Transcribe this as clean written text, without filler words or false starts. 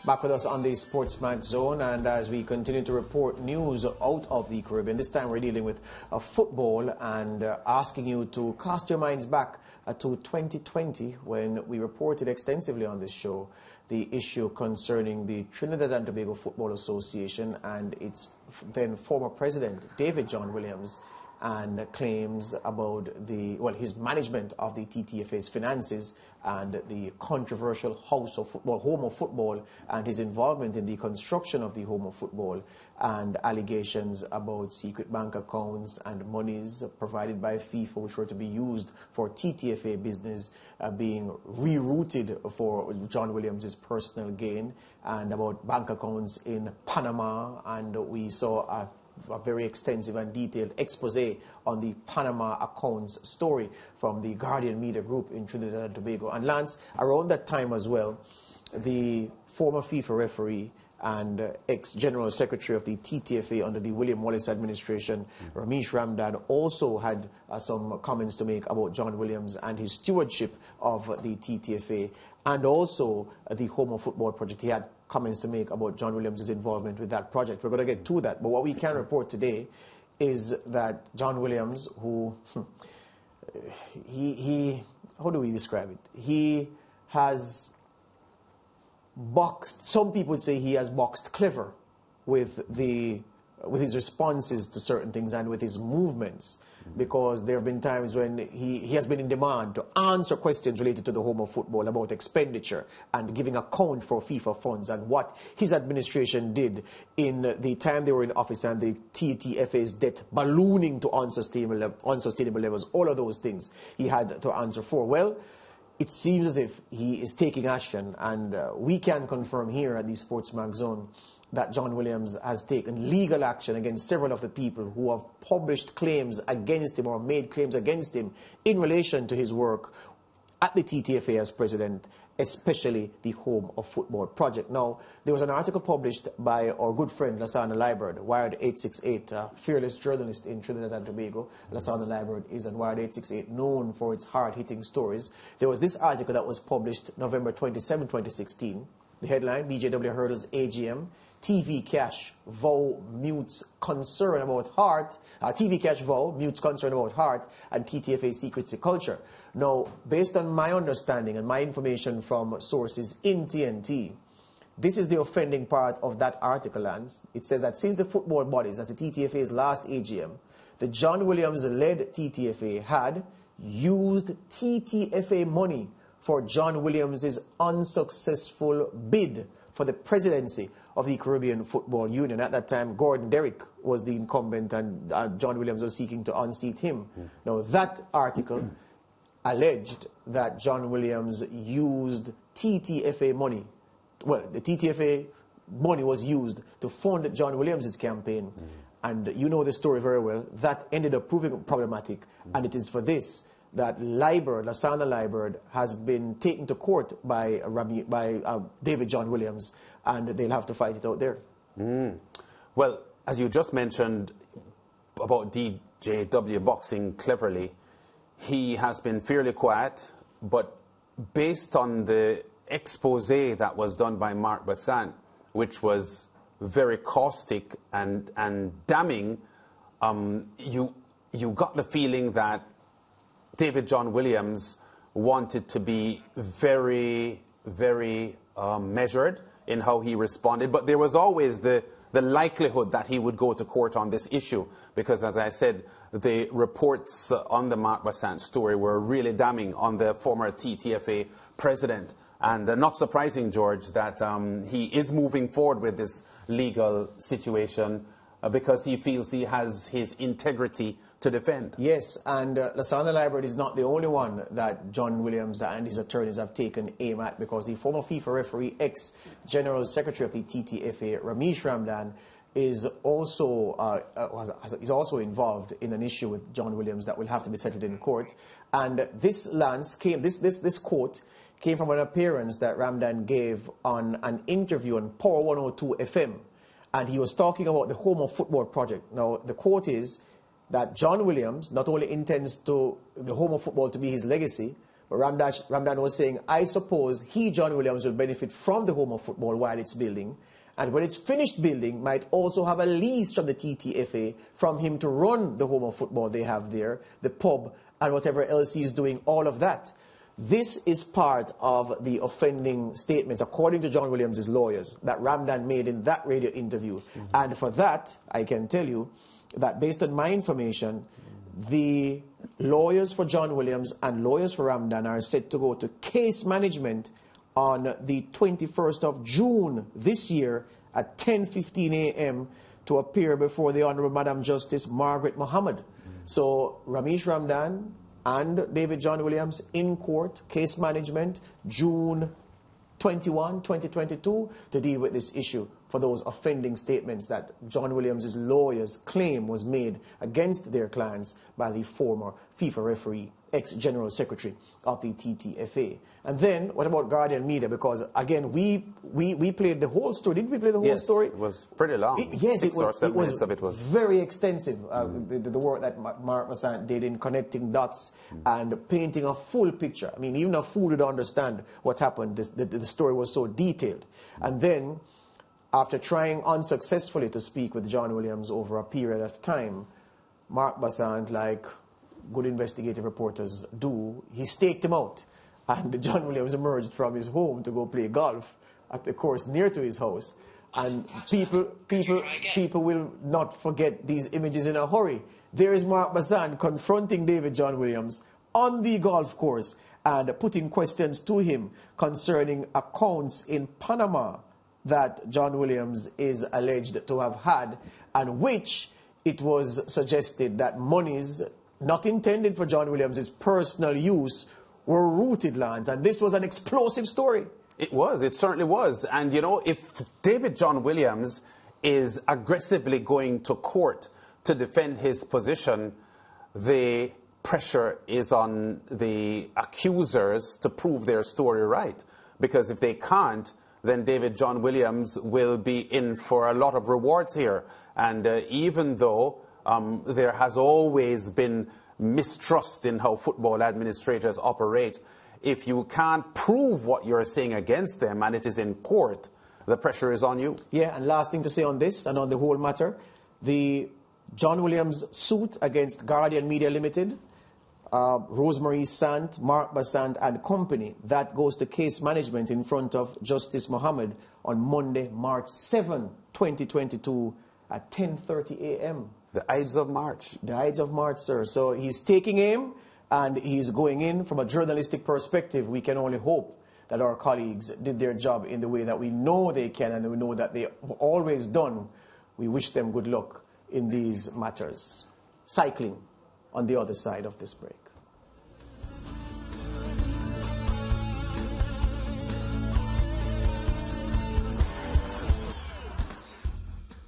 Back with us on the SportsMax zone, and as we continue to report news out of the Caribbean, this time we're dealing with football and asking you to cast your minds back to 2020 when we reported extensively on this show the issue concerning the Trinidad and Tobago Football Association and its then former president, David John Williams, and claims about his management of the TTFA's finances and the controversial house of football, home of football, and his involvement in the construction of the home of football, and allegations about secret bank accounts and monies provided by FIFA which were to be used for TTFA business being rerouted for John Williams' personal gain, and about bank accounts in Panama, and we saw a very extensive and detailed expose on the Panama accounts story from the Guardian Media Group in Trinidad and Tobago. And Lance, around that time as well, the former FIFA referee and ex-General Secretary of the TTFA under the William Wallace administration, Ramesh Ramdhan, also had some comments to make about John Williams and his stewardship of the TTFA and also the Home of Football project. He had comments to make about John Williams' involvement with that project. We're going to get to that. But what we can report today is that John Williams, who, how do we describe it? He has boxed, some people would say he has boxed clever with his responses to certain things and with his movements, because there have been times when he has been in demand to answer questions related to the home of football about expenditure and giving account for FIFA funds and what his administration did in the time they were in office and the TTFA's debt ballooning to unsustainable levels, all of those things he had to answer for. Well, it seems as if he is taking action, and we can confirm here at the SportsMax Zone that John Williams has taken legal action against several of the people who have published claims against him or made claims against him in relation to his work at the TTFA as president, especially the Home of Football project. Now, there was an article published by our good friend Lasana Liburd, Wired 868, a fearless journalist in Trinidad and Tobago. Lasana Liburd is on Wired 868, known for its hard-hitting stories. There was this article that was published November 27, 2016. The headline, BJW hurdles AGM. TV Cash vow mutes concern about heart. TV Cash vow mutes concern about heart and TTFA secrecy culture. Now, based on my understanding and my information from sources in TNT, this is the offending part of that article, Lance. It says that since the football bodies, as the TTFA's last AGM, the John Williams-led TTFA had used TTFA money for John Williams' unsuccessful bid for the presidency of the Caribbean Football Union. At that time, Gordon Derrick was the incumbent and John Williams was seeking to unseat him. Now, that article alleged that John Williams used TTFA money. Well, the TTFA money was used to fund John Williams' campaign. And you know the story very well. That ended up proving problematic. And it is for this that Lasana Liburd, has been taken to court by David John Williams, and they'll have to fight it out there. Well, as you just mentioned about DJW boxing cleverly, he has been fairly quiet, but based on the expose that was done by Mark Bassant, which was very caustic and damning, you got the feeling that David John Williams wanted to be very, very measured in how he responded. But there was always the likelihood that he would go to court on this issue because, as I said, the reports on the Mark Bassant story were really damning on the former TTFA president. And not surprising, George, that he is moving forward with this legal situation because he feels he has his integrity to defend. Yes, and Lasana Liburd is not the only one that John Williams and his attorneys have taken aim at, because the former FIFA referee, ex-General Secretary of the TTFA, Ramesh Ramdhan, is also involved in an issue with John Williams that will have to be settled in court. And this quote came from an appearance that Ramdhan gave on an interview on Power 102 FM, and he was talking about the Home of Football project. Now, the quote is that John Williams not only intends the Home of Football to be his legacy, Ramdhan was saying, I suppose he, John Williams, will benefit from the home of football while it's building. And when it's finished building, might also have a lease from the TTFA from him to run the home of football they have there, the pub, and whatever else he's doing, all of that. This is part of the offending statements, according to John Williams' lawyers, that Ramdhan made in that radio interview. And for that, I can tell you that based on my information, the lawyers for John Williams and lawyers for Ramdhan are set to go to case management on the 21st of June this year at 10:15 a.m. to appear before the Honorable Madam Justice Margaret Mohammed. So Ramesh Ramdhan and David John Williams in court, case management, June 21, 2022, to deal with this issue for those offending statements that John Williams' lawyers claim was made against their clients by the former FIFA referee, ex-General Secretary of the TTFA. And then, what about Guardian Media? Because, again, we played the whole story. Didn't we play the whole story? It was pretty long. Yes, 6 or 7 minutes of it was very extensive. The work that Mark Bassant did in connecting dots and painting a full picture. I mean, even a fool would understand what happened. The story was so detailed. And then, after trying unsuccessfully to speak with John Williams over a period of time, Mark Bassant, like good investigative reporters do, he staked him out. And John Williams emerged from his home to go play golf at the course near to his house. And people will not forget these images in a hurry. There is Mark Bassant confronting David John Williams on the golf course and putting questions to him concerning accounts in Panama that John Williams is alleged to have had, and which it was suggested that monies not intended for John Williams' personal use were rooted lands. And this was an explosive story. It was. It certainly was. And, you know, if David John Williams is aggressively going to court to defend his position, the pressure is on the accusers to prove their story right. Because if they can't, then David John Williams will be in for a lot of rewards here. And even though there has always been mistrust in how football administrators operate, if you can't prove what you're saying against them and it is in court, the pressure is on you. Yeah, and last thing to say on this and on the whole matter, the John Williams suit against Guardian Media Limited, Rosemary Sant, Mark Bassant and company, that goes to case management in front of Justice Mohammed on Monday, March 7, 2022 at 10:30 a.m. The Ides of March. The Ides of March, sir. So he's taking aim and he's going in from a journalistic perspective. We can only hope that our colleagues did their job in the way that we know they can and we know that they've always done. We wish them good luck in these matters. Cycling on the other side of this break.